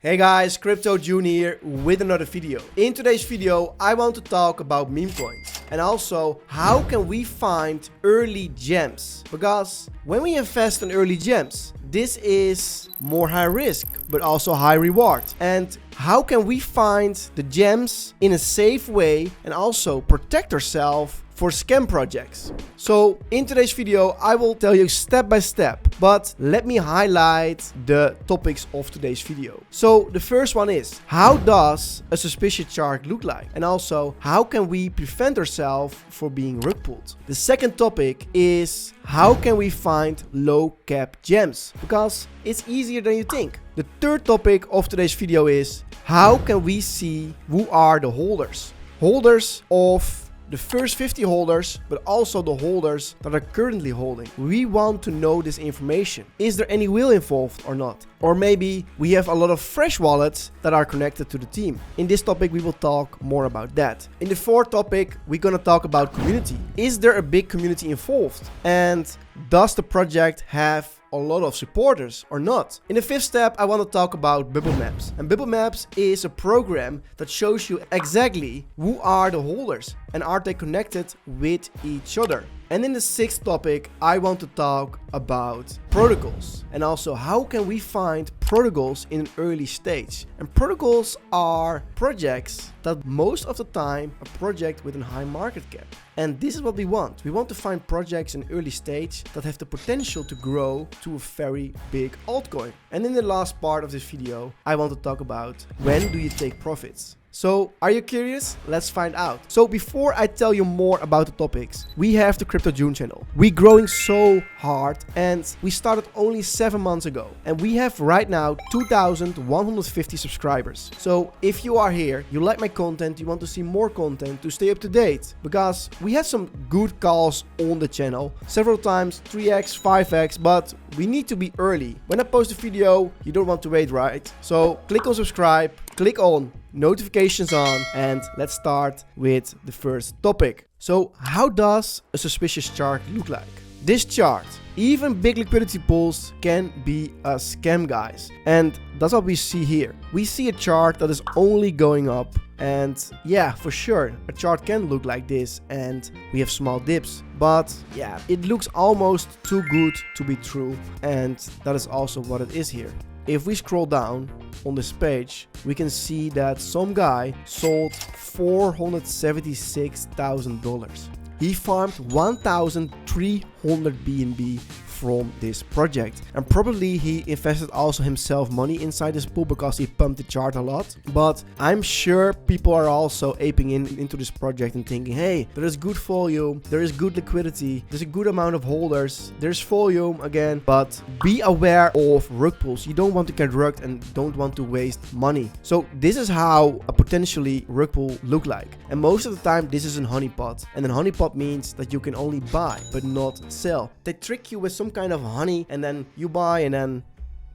Hey guys, Crypto June here with another video. In today's video, I want to talk about meme coins and also how can we find early gems, because when we invest in early gems, this is more high risk but also high reward. And how can we find the gems in a safe way and also protect ourselves for scam projects? So in today's video, I will tell you step by step, but let me highlight the topics of today's video. So the first one is, how does a suspicious chart look like? And also, how can we prevent ourselves for being rug pulled? The second topic is, how can we find low cap gems? Because it's easier than you think. The third topic of today's video is, how can we see who are the holders? Holders of the first 50 holders, but also the holders that are currently holding. We want to know this information. Is there any whale involved or not? Or maybe we have a lot of fresh wallets that are connected to the team. In this topic, we will talk more about that. In the fourth topic, we're gonna talk about community. Is there a big community involved? And does the project have a lot of supporters or not? In the fifth step, I want to talk about Bubble Maps. And Bubble Maps is a program that shows you exactly who are the holders and are they connected with each other. And in the sixth topic, I want to talk about protocols and also how can we find protocols in an early stage. And protocols are projects that most of the time a project with a high market cap. And this is what we want. We want to find projects in early stage that have the potential to grow to a very big altcoin. And in the last part of this video, I want to talk about, when do you take profits? So, are you curious? Let's find out. So before I tell you more about the topics, we have the Crypto June channel. We're growing so hard and we started only 7 months ago. And we have right now 2,150 subscribers. So if you are here, you like my content, you want to see more content to stay up to date, because we had some good calls on the channel. Several times 3x, 5x, but we need to be early. When I post a video, you don't want to wait, right? So click on subscribe, click on notifications on, and let's start with the first topic. So how does a suspicious chart look like? This chart, even big liquidity pools can be a scam, guys. And that's what we see here. We see a chart that is only going up. And yeah, for sure, a chart can look like this and we have small dips. But yeah, it looks almost too good to be true. And that is also what it is here. If we scroll down on this page, we can see that some guy sold $476,000. He farmed 1,300 BNB from this project, and probably he invested also himself money inside this pool because he pumped the chart a lot. But I'm sure people are also aping into this project and thinking, hey, there is good volume, there is good liquidity, there's a good amount of holders, there's volume again. But be aware of rug pulls. You don't want to get rugged and don't want to waste money. So this is how a potentially rug pull look like. And most of the time this is a honeypot, and a honeypot means that you can only buy but not sell. They trick you with some kind of honey and then you buy, and then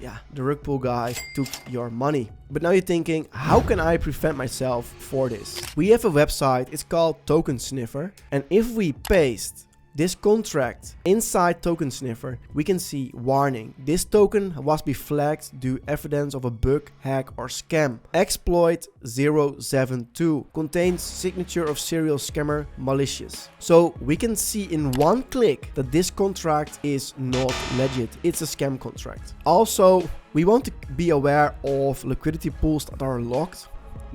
yeah, the rug pull guy took your money. But now you're thinking, how can I prevent myself for this? We have a website, it's called Token Sniffer, and if we paste this contract inside Token Sniffer, we can see warning. This token must be flagged due evidence of a bug, hack or scam. Exploit 072 contains signature of serial scammer malicious. So we can see in one click that this contract is not legit. It's a scam contract. Also, we want to be aware of liquidity pools that are locked.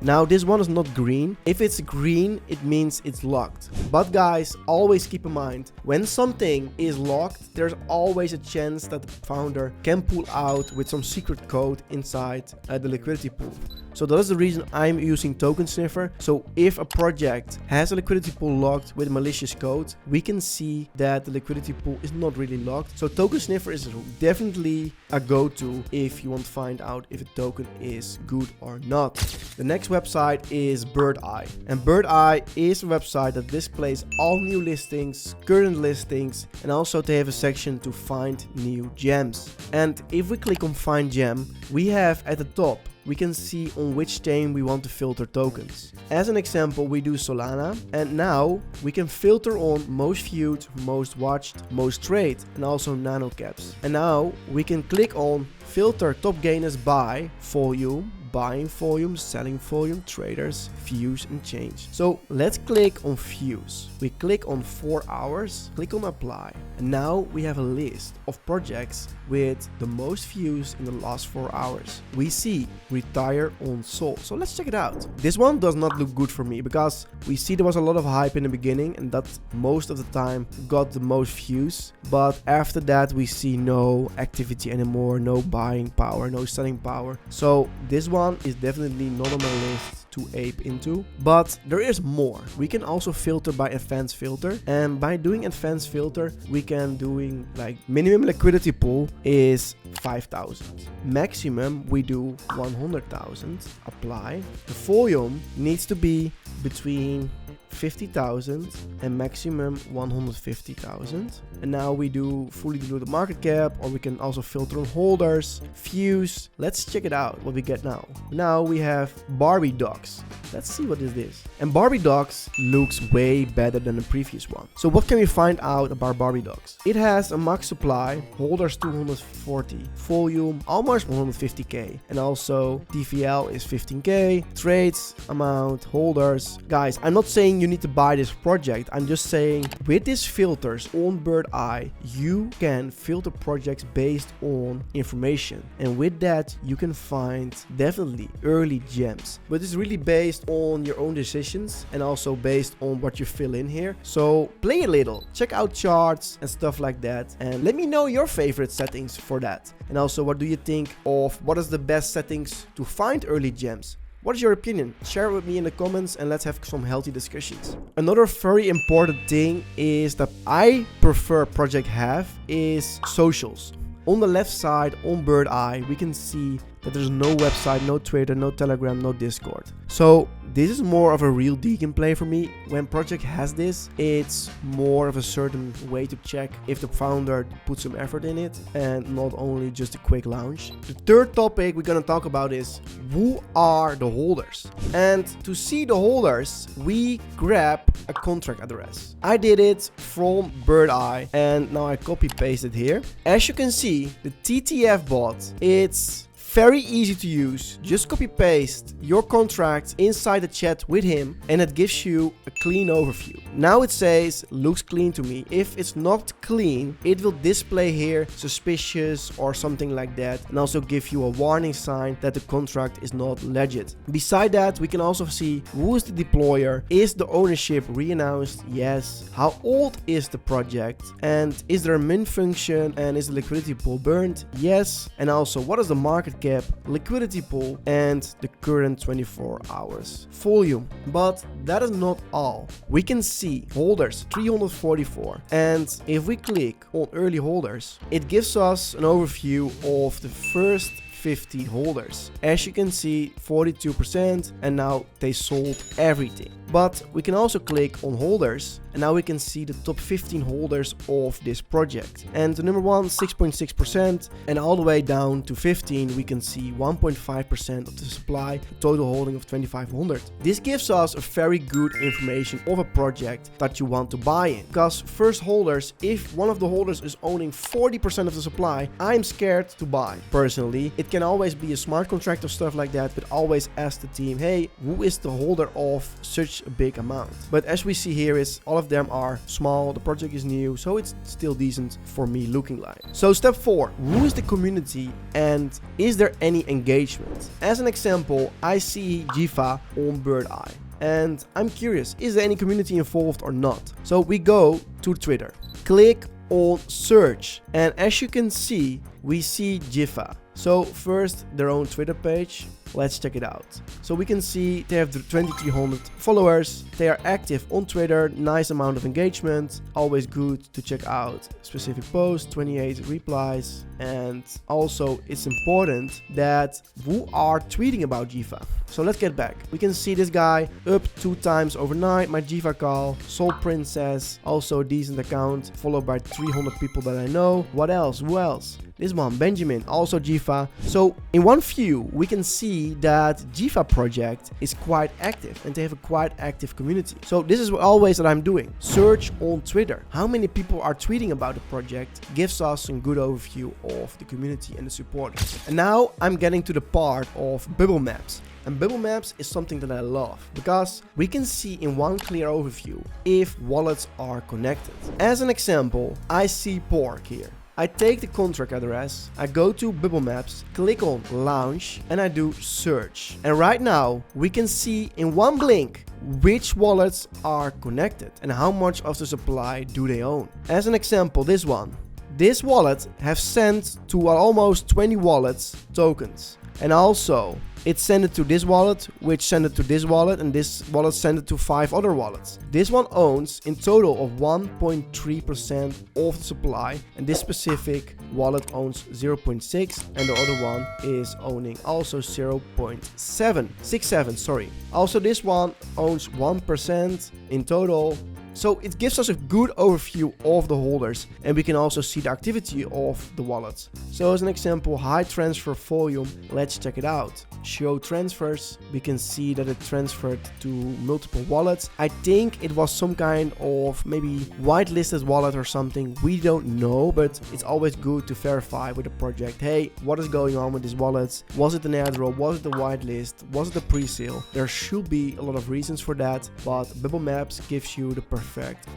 Now this one is not green. If it's green, it means it's locked. But guys, always keep in mind, when something is locked, there's always a chance that the founder can pull out with some secret code inside the liquidity pool. So that is the reason I'm using Token Sniffer. So if a project has a liquidity pool locked with malicious code, we can see that the liquidity pool is not really locked. So Token Sniffer is definitely a go-to if you want to find out if a token is good or not. The next website is Bird Eye. And Bird Eye is a website that displays all new listings, current listings, and also they have a section to find new gems. And if we click on Find Gem, we have at the top, we can see on which chain we want to filter tokens. As an example, we do Solana, and now we can filter on most viewed, most watched, most traded, and also nano caps. And now we can click on filter top gainers by volume, buying volume, selling volume, traders, views and change. So let's click on views. We click on 4 hours, click on apply. And now we have a list of projects with the most views in the last 4 hours. We see retire on sold. So let's check it out. This one does not look good for me because we see there was a lot of hype in the beginning and that most of the time got the most views. But after that we see no activity anymore, no buying power, no selling power. So this one is definitely not on my list to ape into, but there is more. We can also filter by advanced filter, and by doing advanced filter we can doing like minimum liquidity pool is 5,000, maximum we do 100,000, apply. The volume needs to be between 50,000 and maximum 150,000. And now we do fully diluted market cap, or we can also filter on holders, views. Let's check it out what we get now. Now we have Barbie docs. Let's see what is this. And Barbie docs looks way better than the previous one. So what can we find out about Barbie docs? It has a max supply, holders 240, volume almost 150k, and also TVL is 15k, trades amount, holders. Guys, I'm not saying you need to buy this project. I'm just saying with these filters on Bird Eye, you can filter projects based on information. And with that, you can find definitely early gems. But it's really based on your own decisions and also based on what you fill in here. So play a little, check out charts and stuff like that. And let me know your favorite settings for that. And also, what do you think of what is the best settings to find early gems? What is your opinion? Share it with me in the comments and let's have some healthy discussions. Another very important thing is that I prefer project have is socials. On the left side on Bird Eye, we can see that there's no website, no Twitter, no Telegram, no Discord. So this is more of a real deacon play for me. When project has this, it's more of a certain way to check if the founder put some effort in it and not only just a quick launch. The third topic we're gonna talk about is who are the holders. And to see the holders, we grab a contract address. I did it from Bird Eye and now I copy paste it here. As you can see, the TTF bot, it's very easy to use. Just copy paste your contract inside the chat with him and it gives you a clean overview. Now it says looks clean to me. If it's not clean, it will display here suspicious or something like that, and also give you a warning sign that the contract is not legit. Beside that, we can also see who is the deployer, is the ownership re-announced, yes, how old is the project, and is there a min function, and is the liquidity pool burned, yes, and also what is the market cap, liquidity pool, and the current 24 hours volume. But that is not all. We can see holders 344, and if we click on early holders, it gives us an overview of the first 50 holders. As you can see, 42%, and now they sold everything. But we can also click on holders, and now we can see the top 15 holders of this project. And the number one, 6.6%, and all the way down to 15, we can see 1.5% of the supply, a total holding of 2,500. This gives us a very good information of a project that you want to buy in. Because first holders, if one of the holders is owning 40% of the supply, I'm scared to buy. Personally, it can always be a smart contract or stuff like that, but always ask the team, hey, who is the holder of such a big amount? But as we see here, is all of them are small, the project is new, so it's still decent for me looking like. So step 4, who is the community and is there any engagement? As an example, I see DeFi on Bird Eye and I'm curious, is there any community involved or not? So we go to Twitter, click on search, and as you can see, we see DeFi. So first, their own Twitter page. Let's check it out. So we can see they have 2,300 followers. They are active on Twitter, nice amount of engagement. Always good to check out specific posts, 28 replies. And also it's important that who are tweeting about DeFi. So let's get back. We can see this guy up 2 times overnight, my DeFi call, Soul Princess, also a decent account, followed by 300 people that I know. What else? Who else? This one, Benjamin, also DeFi. So in one view, we can see that DeFi project is quite active and they have a quite active community. So this is always what I'm doing. Search on Twitter. How many people are tweeting about the project gives us a good overview of the community and the supporters. And now I'm getting to the part of bubble maps. And bubble maps is something that I love because we can see in one clear overview if wallets are connected. As an example, I see Pork here. I take the contract address, I go to bubble maps, click on launch, and I do search. And right now we can see in one blink which wallets are connected and how much of the supply do they own. As an example, this one. This wallet have sent to almost 20 wallets tokens. And also it sent it to this wallet, which sent it to this wallet, and this wallet sent it to 5 other wallets. This one owns in total of 1.3% of the supply, and this specific wallet owns 0.6, and the other one is owning also 0.767, sorry. Also this one owns 1% in total. So it gives us a good overview of the holders, and we can also see the activity of the wallets. So as an example, high transfer volume, let's check it out. Show transfers, we can see that it transferred to multiple wallets. I think it was some kind of maybe whitelisted wallet or something, we don't know, but it's always good to verify with the project. Hey, what is going on with these wallets? Was it an airdrop? Was it the whitelist? Was it the pre-sale? There should be a lot of reasons for that, but Bubble Maps gives you the perfect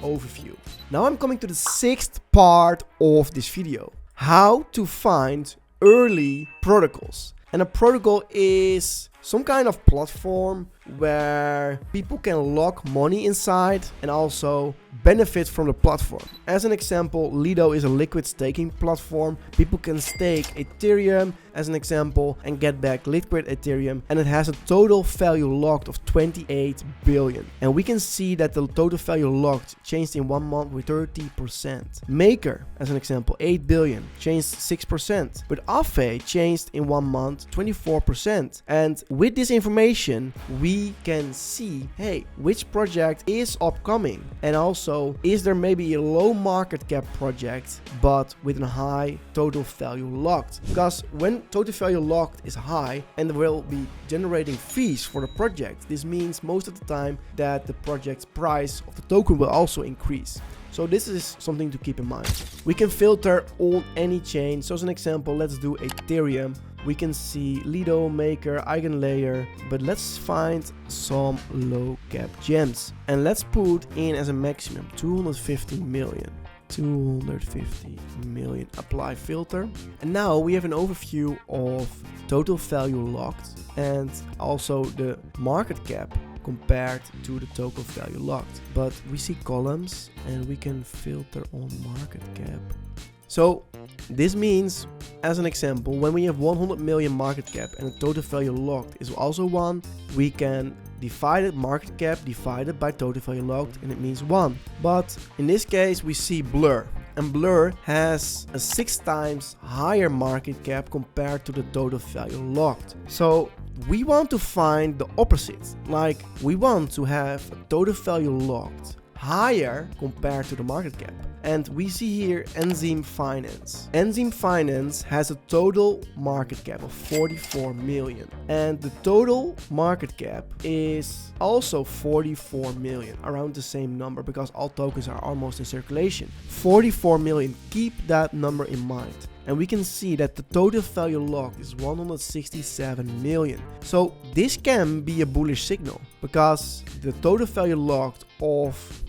overview. Now I'm coming to the 6th part of this video. How to find early protocols. And a protocol is some kind of platform where people can lock money inside and also benefit from the platform. As an example, Lido is a liquid staking platform. People can stake Ethereum as an example and get back liquid Ethereum, and it has a total value locked of 28 billion. And we can see that the total value locked changed in 1 month with 30%. Maker, as an example, 8 billion, changed 6%. But Aave changed in 1 month 24%. And with this information, we can see, hey, which project is upcoming, and also is there maybe a low market cap project but with a high total value locked. Because when total value locked is high and will be generating fees for the project, this means most of the time that the project's price of the token will also increase. So this is something to keep in mind. We can filter on any chain. So as an example, let's do Ethereum. We can see Lido, Maker, Eigenlayer, but let's find some low cap gems. And let's put in as a maximum 250 million. 250 million, apply filter. And now we have an overview of total value locked and also the market cap compared to the total value locked. But we see columns and we can filter on market cap. So this means, as an example, when we have 100 million market cap and the total value locked is also 1, we can divide it, market cap divided by total value locked, and it means 1. But in this case we see Blur, and Blur has a 6 times higher market cap compared to the total value locked. So we want to find the opposite, like we want to have a total value locked higher compared to the market cap. And we see here Enzyme Finance. Enzyme Finance has a total market cap of 44 million. And the total market cap is also 44 million, around the same number because all tokens are almost in circulation. 44 million, keep that number in mind. And we can see that the total value locked is 167 million. So this can be a bullish signal because the total value locked of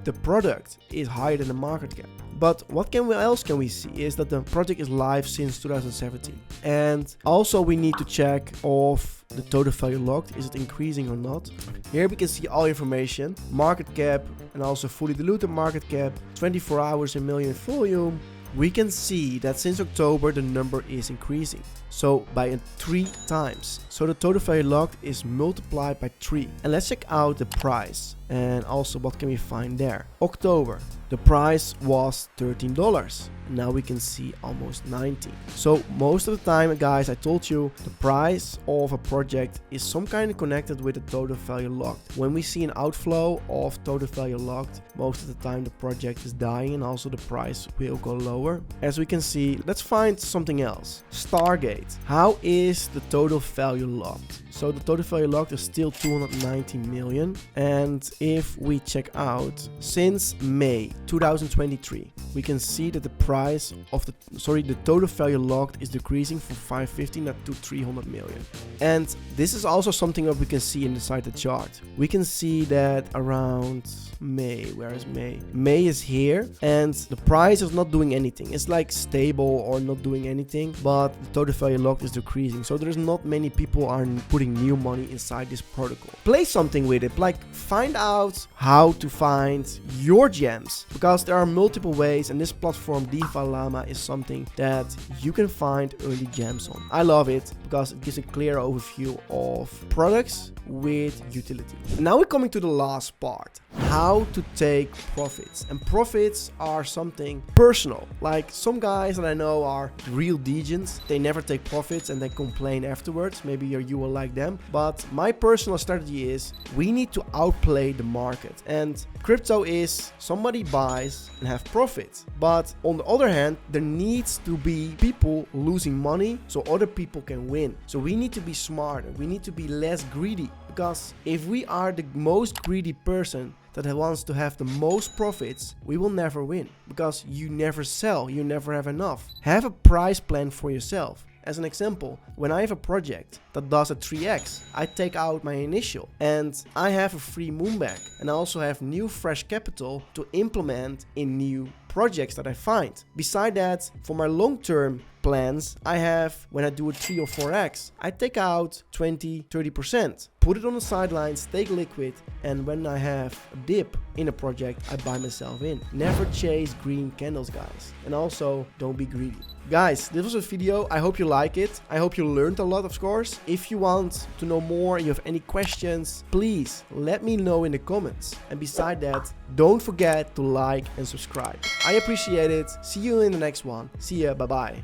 the product is higher than the market cap. But what else can we see is that the project is live since 2017. And also we need to check if the total value locked, is it increasing or not. Here we can see all information, market cap and also fully diluted market cap, 24 hours in million volume. We can see that since October the number is increasing. So by 3 times. So the total value locked is multiplied by 3. And let's check out the price. And also what can we find there? October. The price was $13. Now we can see almost 90. So most of the time, guys, I told you the price of a project is some kind of connected with the total value locked. When we see an outflow of total value locked, most of the time the project is dying and also the price will go lower. As we can see, let's find something else. Stargate. How is the total value locked? So the total value locked is still 290 million. And if we check out since May 2023, we can see that the price of the total value locked is decreasing from 550 now to 300 million. And this is also something that we can see inside the chart. We can see that around May, where is May? May is here and the price is not doing anything. It's like stable or not doing anything, but the total value locked is decreasing. So there's not many people are putting new money inside this protocol. Play something with it, like find out how to find your gems, because there are multiple ways, and this platform DeFi Llama is something that you can find early gems on. I love it because it gives a clear overview of products with utility. Now we're coming to the last part, how to take profits. And profits are something personal. Like some guys that I know are real degens, they never take profits and they complain afterwards. Maybe you will like them, but my personal strategy is we need to outplay the market. And crypto is somebody buys and have profits, but on the other hand there needs to be people losing money so other people can win. So we need to be smarter, we need to be less greedy, because if we are the most greedy person that wants to have the most profits, we will never win, because you never sell, you never have enough. Have a price plan for yourself. As an example, when I have a project that does a 3x, I take out my initial and I have a free moonback, and I also have new fresh capital to implement in new projects that I find. Beside that, for my long-term plans, I have, when I do a 3 or 4x, I take out 20-30%, put it on the sidelines, take liquid, and when I have a dip in a project, I buy myself in. Never chase green candles, guys. And also, don't be greedy. Guys, this was a video. I hope you like it. I hope you learned a lot, of course. If you want to know more and you have any questions, please let me know in the comments. And beside that, don't forget to like and subscribe. I appreciate it. See you in the next one. See ya. Bye-bye.